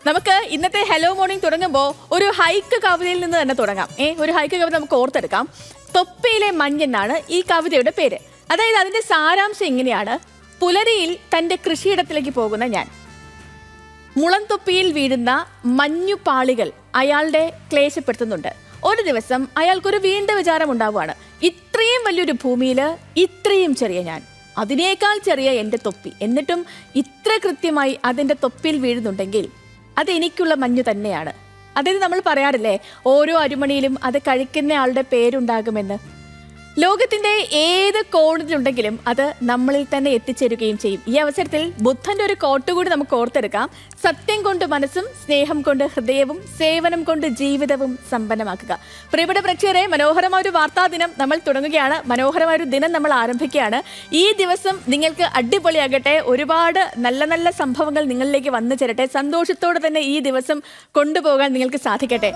നമുക്ക് ഇന്നത്തെ hello morning തുടങ്ങുമ്പോൾ ഒരു ഹൈക്ക് കവിതയിൽ നിന്ന് തന്നെ തുടങ്ങാം. ഒരു ഹൈക്ക് കവിത നമുക്ക് ഓർത്തെടുക്കാം. തൊപ്പിയിലെ മഞ്ഞെന്നാണ് ഈ കവിതയുടെ പേര്. അതായത് അതിന്റെ സാരാംശം ഇങ്ങനെയാണ്: പുലരിയിൽ തന്റെ കൃഷിയിടത്തിലേക്ക് പോകുന്ന ഞാൻ, മുളം തൊപ്പിയിൽ വീഴുന്ന മഞ്ഞുപാളികൾ അയാളുടെ ക്ലേശപ്പെടുത്തുന്നുണ്ട്. ഒരു ദിവസം അയാൾക്കൊരു വീണ്ട വിചാരം ഉണ്ടാവുകയാണ്: ഇത്രയും വലിയൊരു ഭൂമിയിൽ ഇത്രയും ചെറിയ ഞാൻ, അതിനേക്കാൾ ചെറിയ എൻ്റെ തൊപ്പി, എന്നിട്ടും ഇത്ര കൃത്യമായി അതിൻ്റെ തൊപ്പിയിൽ വീഴുന്നുണ്ടെങ്കിൽ അത് എനിക്കുള്ള മഞ്ഞു തന്നെയാണ്. അതായത് നമ്മൾ പറയാറില്ലേ, ഓരോ അരുമണിയിലും അത് കഴിക്കുന്ന ആളുടെ പേരുണ്ടാകുമെന്ന്. ലോകത്തിന്റെ ഏത് കോണിലുണ്ടെങ്കിലും അത് നമ്മളിൽ തന്നെ എത്തിച്ചേരുകയും ചെയ്യും. ഈ അവസരത്തിൽ ബുദ്ധന്റെ ഒരു കോട്ട് കൂടി നമുക്ക് ഓർത്തെടുക്കാം: സത്യം കൊണ്ട് മനസ്സും, സ്നേഹം കൊണ്ട് ഹൃദയവും, സേവനം കൊണ്ട് ജീവിതവും സമ്പന്നമാക്കുക. പ്രിയപ്പെട്ട പ്രേക്ഷകരെ, മനോഹരമായ ഒരു വാർത്താ ദിനം നമ്മൾ തുടങ്ങുകയാണ്. മനോഹരമായ ഒരു ദിനം നമ്മൾ ആരംഭിക്കുകയാണ്. ഈ ദിവസം നിങ്ങൾക്ക് അടിപൊളിയാകട്ടെ. ഒരുപാട് നല്ല നല്ല സംഭവങ്ങൾ നിങ്ങളിലേക്ക് വന്നു ചേരട്ടെ. സന്തോഷത്തോടെ തന്നെ ഈ ദിവസം കൊണ്ടുപോകാൻ നിങ്ങൾക്ക് സാധിക്കട്ടെ.